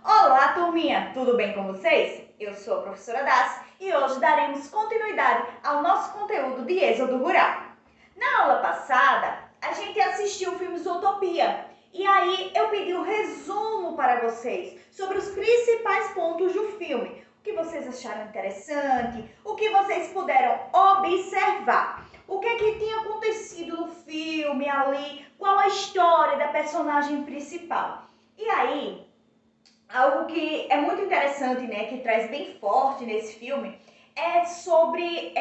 Olá, turminha! Tudo bem com vocês? Eu sou a professora Daci e hoje daremos continuidade ao nosso conteúdo de Êxodo Rural. Na aula passada, a gente assistiu o filme Zootopia e aí eu pedi um resumo para vocês sobre os principais pontos do filme. O que vocês acharam interessante, o que vocês puderam observar. O que é que tinha acontecido no filme ali, qual a história da personagem principal. E aí, algo que é muito interessante, né, que traz bem forte nesse filme, é sobre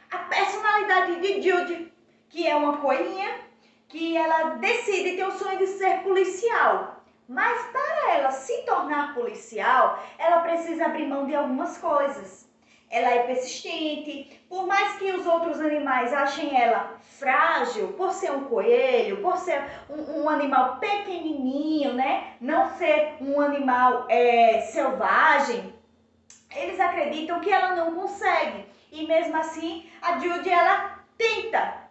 a personalidade de Judy, que é uma coelhinha, que ela decide ter o sonho de ser policial. Mas para ela se tornar policial, ela precisa abrir mão de algumas coisas. Ela é persistente, por mais que os outros animais achem ela frágil, por ser um coelho, por ser um animal pequenininho, né? Não ser um animal selvagem, eles acreditam que ela não consegue. E mesmo assim, a Judy, ela tenta,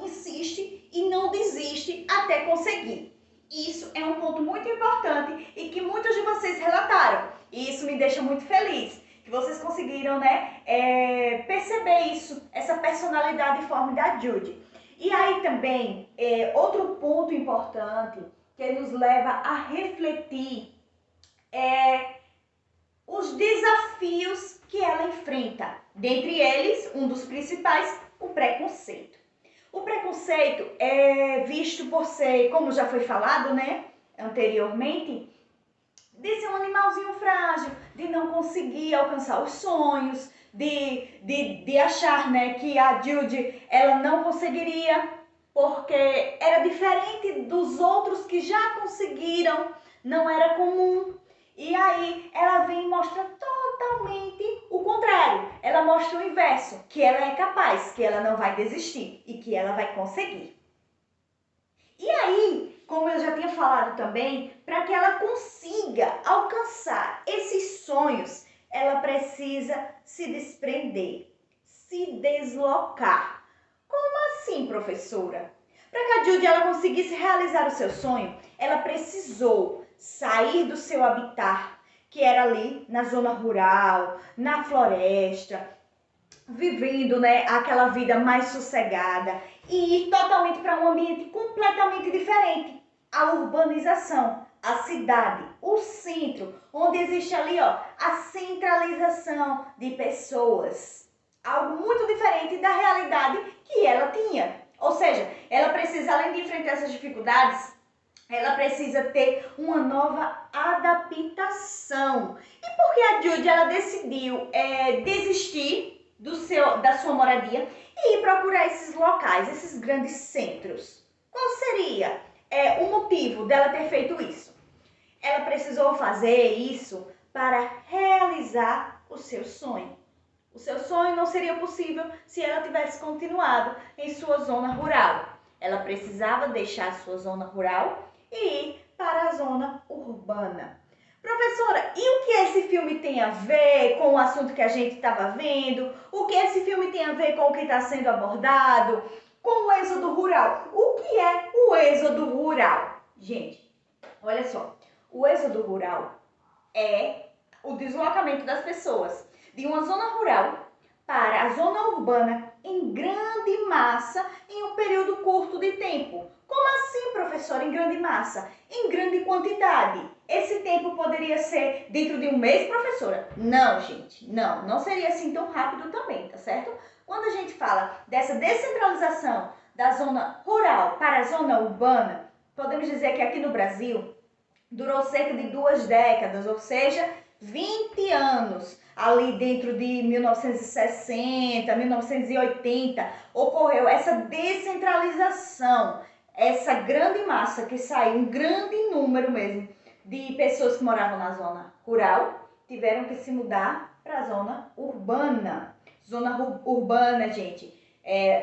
insiste e não desiste até conseguir. Isso é um ponto muito importante e que muitos de vocês relataram. E isso me deixa muito feliz, que vocês conseguiram, né, perceber isso, essa personalidade e forma da Judy. E aí também, outro ponto importante que nos leva a refletir é os desafios que ela enfrenta. Dentre eles, um dos principais, o preconceito. O preconceito é visto por ser, como já foi falado, né, anteriormente, de ser um animalzinho frágil, de não conseguir alcançar os sonhos, de achar, né, que a Judy ela não conseguiria porque era diferente dos outros que já conseguiram, não era comum. E aí ela vem e mostra totalmente o contrário. Ela mostra o inverso, que ela é capaz, que ela não vai desistir e que ela vai conseguir. E aí, como eu já tinha falado também, para que ela consiga alcançar esses sonhos, ela precisa se desprender, se deslocar. Como assim, professora? Para que a Judy ela conseguisse realizar o seu sonho, ela precisou sair do seu habitat, que era ali na zona rural, na floresta, vivendo, né, aquela vida mais sossegada e ir totalmente para um ambiente completamente diferente, a urbanização, a cidade, o centro, onde existe ali, ó, a centralização de pessoas. Algo muito diferente da realidade que ela tinha. Ou seja, ela precisa, além de enfrentar essas dificuldades, ela precisa ter uma nova adaptação. E por que a Judy ela decidiu desistir da sua moradia e ir procurar esses locais, esses grandes centros? Qual seria o motivo dela ter feito isso? Ela precisou fazer isso para realizar o seu sonho. O seu sonho não seria possível se ela tivesse continuado em sua zona rural. Ela precisava deixar a sua zona rural e ir para a zona urbana. Professora, e o que esse filme tem a ver com o assunto que a gente estava vendo? O que esse filme tem a ver com o que está sendo abordado? Com o êxodo rural? O que é o êxodo rural? Gente, olha só. O êxodo rural é o deslocamento das pessoas de uma zona rural para a zona urbana em grande massa em um período curto de tempo. Como assim, professora, em grande massa? Em grande quantidade. Esse tempo poderia ser dentro de um mês, professora? Não, gente, não seria assim tão rápido também, tá certo? Quando a gente fala dessa descentralização da zona rural para a zona urbana, podemos dizer que aqui no Brasil durou cerca de 2 décadas, ou seja, 20 anos. Ali dentro de 1960, 1980, ocorreu essa descentralização, essa grande massa que saiu, um grande número mesmo de pessoas que moravam na zona rural, tiveram que se mudar para a zona urbana. Zona urbana, gente,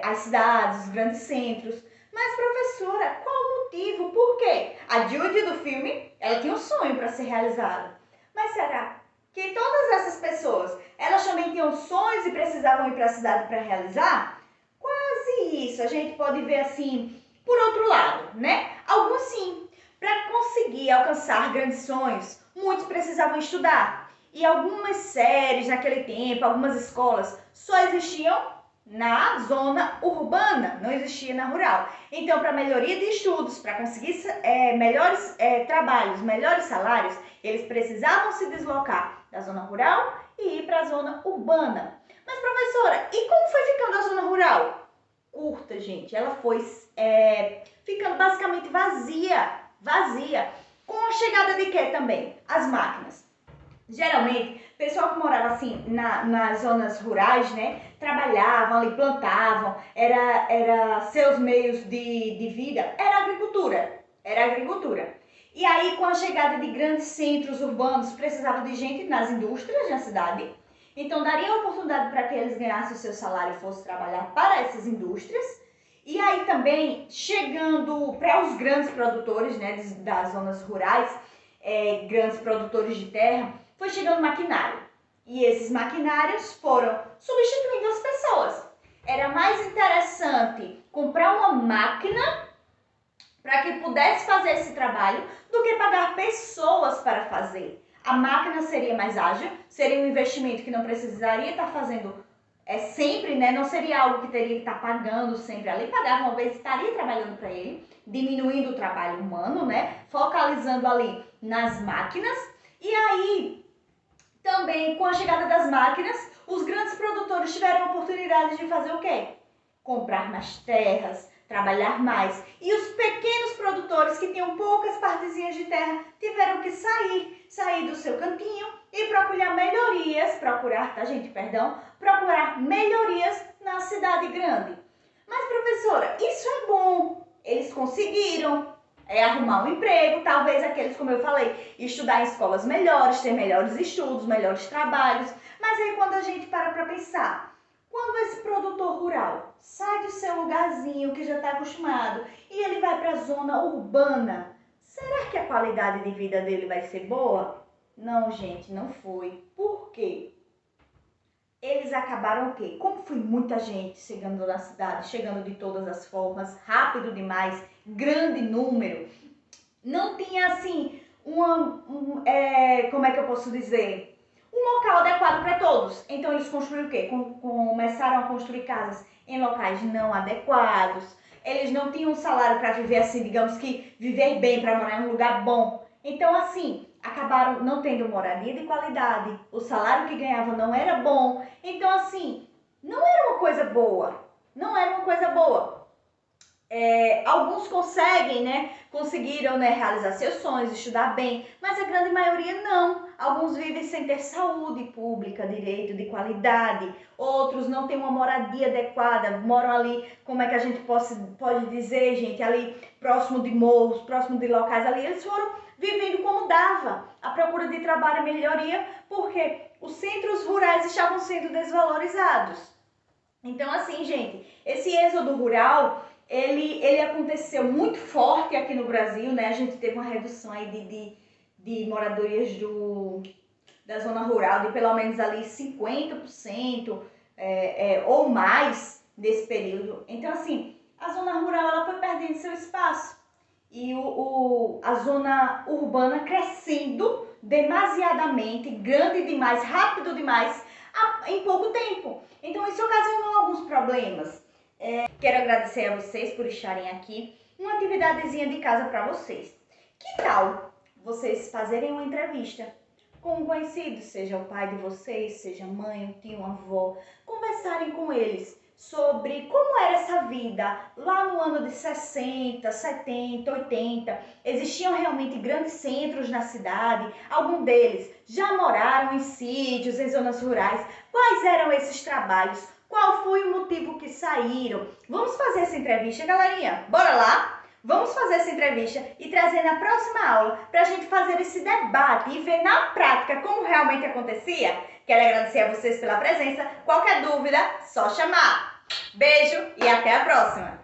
as cidades, os grandes centros. Mas, professora, qual o motivo? Por quê? A Judy do filme, ela tinha um sonho para ser realizado. Mas será que todas essas pessoas, elas também tinham sonhos e precisavam ir para a cidade para realizar? Quase isso, a gente pode ver assim, por outro lado, né? Alguns sim, Para conseguir alcançar grandes sonhos, muitos precisavam estudar. E algumas séries naquele tempo, algumas escolas, só existiam na zona urbana, não existia na rural. Então, para melhoria de estudos, para conseguir melhores trabalhos, melhores salários, eles precisavam se deslocar da zona rural e ir para a zona urbana. Mas, professora, e como foi ficando a zona rural? Curta, gente. Ela foi ficando basicamente vazia. Com a chegada de quê também? As máquinas. Geralmente, o pessoal que morava assim nas zonas rurais, né, trabalhavam ali, plantavam, era seus meios de vida, era agricultura. E aí, com a chegada de grandes centros urbanos, precisava de gente nas indústrias na cidade. Então, daria oportunidade para que eles ganhassem o seu salário e fossem trabalhar para essas indústrias. E aí também, chegando para os grandes produtores, né, das zonas rurais, grandes produtores de terra, foi chegando maquinário. E esses maquinários foram substituindo as pessoas. Era mais interessante comprar uma máquina para que pudesse fazer esse trabalho do que pagar pessoas para fazer. A máquina seria mais ágil, seria um investimento que não precisaria estar fazendo sempre, né? Não seria algo que teria que estar pagando sempre ali. Pagava uma vez, estaria trabalhando para ele, diminuindo o trabalho humano, né? Focalizando ali nas máquinas. E aí, também com a chegada das máquinas, os grandes produtores tiveram a oportunidade de fazer o quê? Comprar mais terras, trabalhar mais. E os pequenos produtores que tinham poucas partezinhas de terra tiveram que sair do seu cantinho e procurar melhorias na cidade grande. Mas, professora, isso é bom. Eles conseguiram arrumar um emprego, talvez aqueles, como eu falei, estudar em escolas melhores, ter melhores estudos, melhores trabalhos. Mas aí quando a gente para pensar, quando esse produtor rural sai do seu lugarzinho que já está acostumado e ele vai para a zona urbana, será que a qualidade de vida dele vai ser boa? Não, gente, não foi. Por quê? Eles acabaram o quê? Como foi muita gente chegando na cidade, chegando de todas as formas, rápido demais, grande número, não tinha assim como é que eu posso dizer? Um local adequado para todos. Então eles construíram o quê? Começaram a construir casas em locais não adequados. Eles não tinham um salário para viver assim, digamos que viver bem, para morar em um lugar bom. Então assim, acabaram não tendo moradia de qualidade, o salário que ganhavam não era bom. Então assim, não era uma coisa boa. Alguns conseguiram, né, realizar seus sonhos, estudar bem, mas a grande maioria não. Alguns vivem sem ter saúde pública, direito de qualidade, outros não têm uma moradia adequada, moram ali, como é que a gente pode dizer, gente, ali próximo de morros, próximo de locais ali, eles foram vivendo como dava, à procura de trabalho e melhoria, porque os centros rurais estavam sendo desvalorizados. Então assim, gente, esse êxodo rural, ele aconteceu muito forte aqui no Brasil, né? A gente teve uma redução aí de moradorias da zona rural de pelo menos ali 50% ou mais nesse período. Então, assim, a zona rural ela foi perdendo seu espaço e a zona urbana crescendo demasiadamente, grande demais, rápido demais, em pouco tempo. Então, isso ocasionou alguns problemas. Quero agradecer a vocês por estarem aqui. Uma atividadezinha de casa para vocês. Que tal vocês fazerem uma entrevista com um conhecido, seja o pai de vocês, seja mãe, um tio, uma avó, conversarem com eles sobre como era essa vida lá no ano de 60, 70, 80. Existiam realmente grandes centros na cidade, alguns deles já moraram em sítios, em zonas rurais. Quais eram esses trabalhos? Qual foi o motivo que saíram? Vamos fazer essa entrevista, galerinha? Bora lá? Vamos fazer essa entrevista e trazer na próxima aula para a gente fazer esse debate e ver na prática como realmente acontecia. Quero agradecer a vocês pela presença. Qualquer dúvida, só chamar. Beijo e até a próxima!